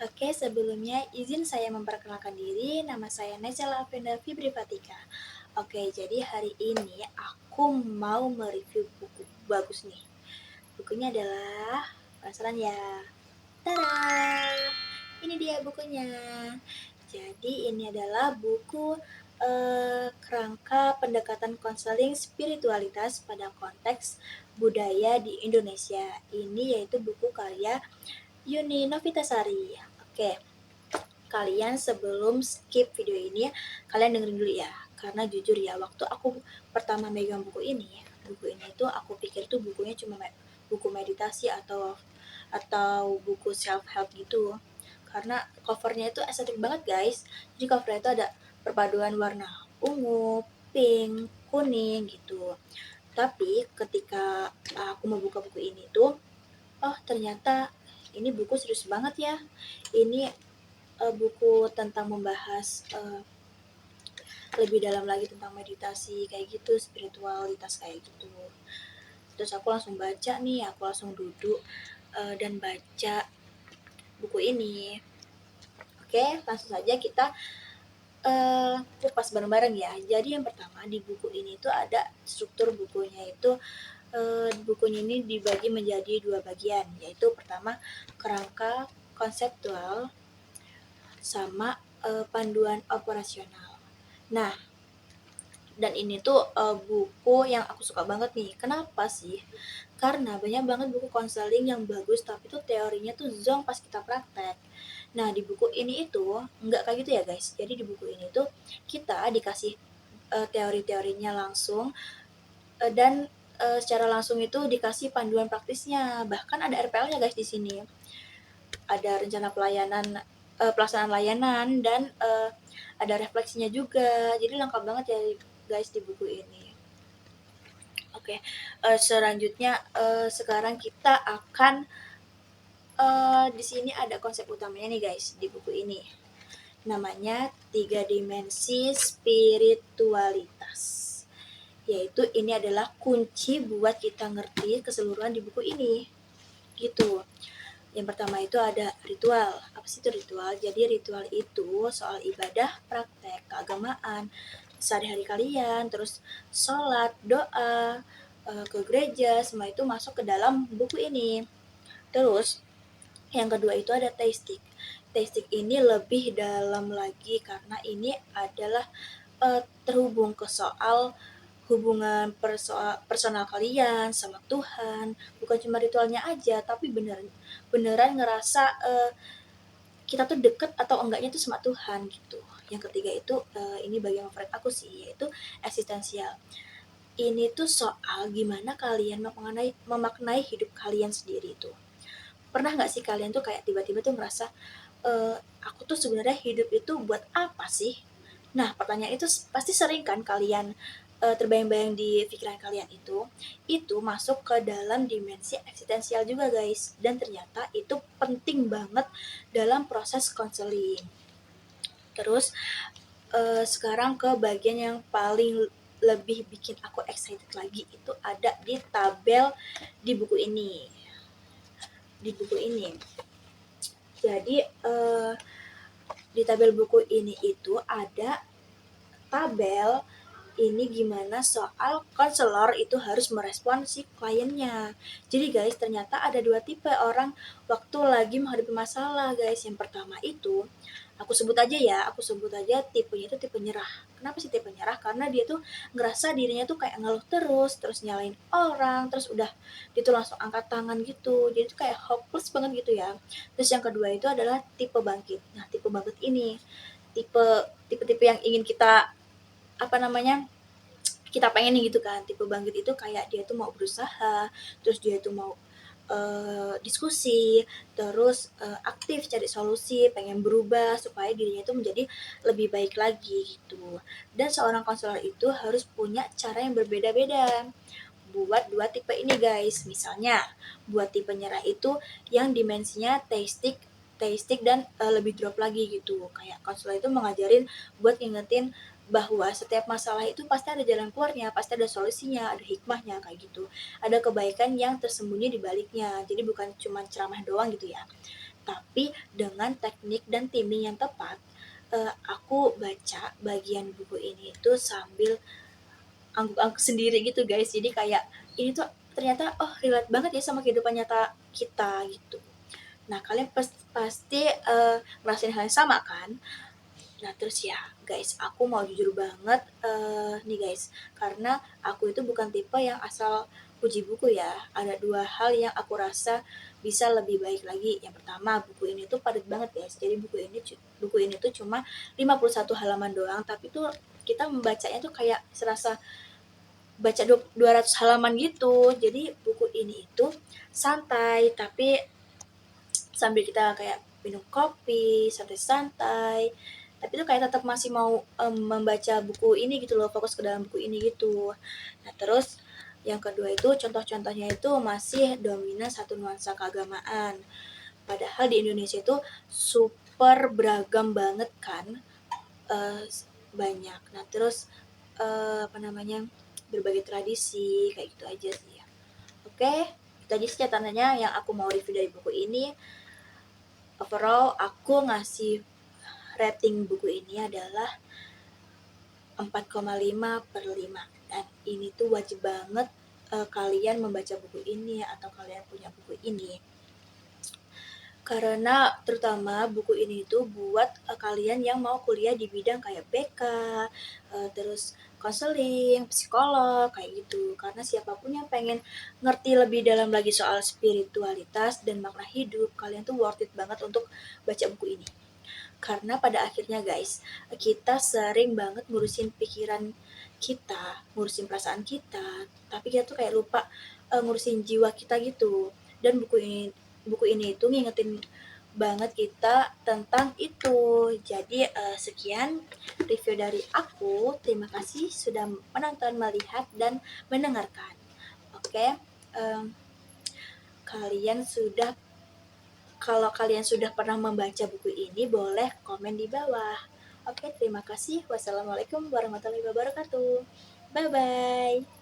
Oke, sebelumnya izin saya memperkenalkan diri, nama saya Nesela Afenda Fibri Fatika. Oke, jadi hari ini aku mau mereview buku bagus nih. Bukunya adalah, penasaran ya? Tada! Ini dia bukunya. Jadi ini adalah buku kerangka pendekatan konseling spiritualitas pada konteks budaya di Indonesia. Ini yaitu buku karya Yuni Novitasari. Oke, kalian sebelum skip video ini, kalian dengerin dulu ya. Karena jujur ya, waktu aku pertama megang buku ini tuh aku pikir tuh bukunya cuma buku meditasi atau buku self help gitu. Karena covernya itu estetik banget guys. Jadi covernya itu ada perpaduan warna ungu, pink, kuning gitu. Tapi ketika aku membuka buku ini tuh, oh ternyata ini buku serius banget ya. Ini buku tentang membahas lebih dalam lagi tentang meditasi kayak gitu, spiritualitas kayak gitu. Terus aku langsung baca nih, aku langsung duduk dan baca buku ini. Oke, langsung saja kita kupas bareng-bareng ya. Jadi yang pertama di buku ini tuh ada struktur bukunya itu bukunya ini dibagi menjadi dua bagian, yaitu pertama kerangka konseptual sama panduan operasional. Nah, dan ini tuh buku yang aku suka banget nih. Kenapa sih? Karena banyak banget buku konseling yang bagus tapi tuh teorinya tuh zonk pas kita praktek. Nah, di buku ini itu nggak kayak gitu ya guys. Jadi di buku ini tuh kita dikasih teori-teorinya langsung dan secara langsung itu dikasih panduan praktisnya. Bahkan ada RPL-nya guys di sini. Ada rencana pelaksanaan layanan dan ada refleksinya juga. Jadi lengkap banget ya guys di buku ini. Oke, selanjutnya sekarang kita akan di sini ada konsep utamanya nih guys di buku ini. Namanya 3 dimensi spiritualitas. Yaitu ini adalah kunci buat kita ngerti keseluruhan di buku ini. Gitu. Yang pertama itu ada ritual. Apa sih itu ritual? Jadi ritual itu soal ibadah, praktek, keagamaan, sehari-hari kalian, terus sholat, doa, ke gereja, semua itu masuk ke dalam buku ini. Terus yang kedua itu ada teistik. Teistik ini lebih dalam lagi karena ini adalah terhubung ke soal hubungan personal kalian sama Tuhan, bukan cuma ritualnya aja, tapi beneran ngerasa kita tuh deket atau enggaknya tuh sama Tuhan gitu. Yang ketiga itu ini bagian favorit aku sih, yaitu eksistensial. Ini tuh soal gimana kalian memaknai hidup kalian sendiri itu. Pernah nggak sih kalian tuh kayak tiba-tiba tuh ngerasa aku tuh sebenarnya hidup itu buat apa sih? Nah, pertanyaan itu pasti sering kan kalian terbayang-bayang di pikiran kalian itu masuk ke dalam dimensi eksistensial juga guys. Dan ternyata itu penting banget dalam proses konseling. Terus sekarang ke bagian yang paling lebih bikin aku excited lagi itu ada di tabel di buku ini. Di buku ini. Jadi di tabel buku ini itu ada tabel ini gimana soal konselor itu harus merespon si kliennya. Jadi guys, ternyata ada dua tipe orang waktu lagi menghadapi masalah guys. Yang pertama itu, aku sebut aja tipenya itu tipe nyerah. Kenapa sih tipe nyerah? Karena dia tuh ngerasa dirinya tuh kayak ngeluh terus nyalain orang, terus udah dia tuh langsung angkat tangan gitu. Jadi tuh kayak hopeless banget gitu ya. Terus yang kedua itu adalah tipe bangkit. Nah, tipe bangkit ini tipe yang ingin kita apa namanya kita pengen nih gitu kan. Tipe bangkit itu kayak dia tuh mau berusaha, terus dia tuh mau diskusi, terus aktif cari solusi, pengen berubah supaya dirinya itu menjadi lebih baik lagi gitu. Dan seorang konselor itu harus punya cara yang berbeda-beda buat dua tipe ini guys. Misalnya buat tipe nyerah itu yang dimensinya teistik dan lebih drop lagi gitu. Kayak konselor itu mengajarin buat ngingetin bahwa setiap masalah itu pasti ada jalan keluarnya, pasti ada solusinya, ada hikmahnya kayak gitu. Ada kebaikan yang tersembunyi di baliknya. Jadi bukan cuma ceramah doang gitu ya. tapi dengan teknik dan timing yang tepat, aku baca bagian buku ini itu sambil angguk-angguk sendiri gitu guys. Jadi kayak ini tuh ternyata oh relate banget ya sama kehidupan nyata kita gitu. Nah kalian pasti ngerasain hal yang sama kan? Nah terus ya guys, aku mau jujur banget nih guys, karena aku itu bukan tipe yang asal puji buku ya. Ada dua hal yang aku rasa bisa lebih baik lagi. Yang pertama, buku ini tuh padat banget guys. Jadi buku ini tuh cuma 51 halaman doang, tapi tuh kita membacanya tuh kayak serasa baca 200 halaman gitu. Jadi buku ini itu santai, tapi sambil kita kayak minum kopi, santai-santai, tapi tuh kayak tetap masih mau membaca buku ini gitu loh, fokus ke dalam buku ini gitu. Nah terus yang kedua itu contoh-contohnya itu masih dominan satu nuansa keagamaan. Padahal di Indonesia itu super beragam banget kan, eh, banyak. Nah terus apa namanya, berbagai tradisi kayak gitu aja sih ya. Oke, itu aja sih catatannya yang aku mau review dari buku ini. Overall aku ngasih rating buku ini adalah 4,5/5, dan ini tuh wajib banget kalian membaca buku ini atau kalian punya buku ini. Karena terutama buku ini itu buat kalian yang mau kuliah di bidang kayak BK, terus konseling, psikolog, kayak gitu. Karena siapapun yang pengen ngerti lebih dalam lagi soal spiritualitas dan makna hidup, kalian tuh worth it banget untuk baca buku ini. Karena pada akhirnya guys, kita sering banget ngurusin pikiran kita, ngurusin perasaan kita, tapi kita tuh kayak lupa ngurusin jiwa kita gitu. Dan buku ini itu ngingetin banget kita tentang itu. Jadi sekian review dari aku. Terima kasih sudah menonton, melihat, dan mendengarkan. Oke, em, kalian sudah kalau kalian sudah pernah membaca buku ini, boleh komen di bawah. Oke, terima kasih. Wassalamualaikum warahmatullahi wabarakatuh. Bye-bye.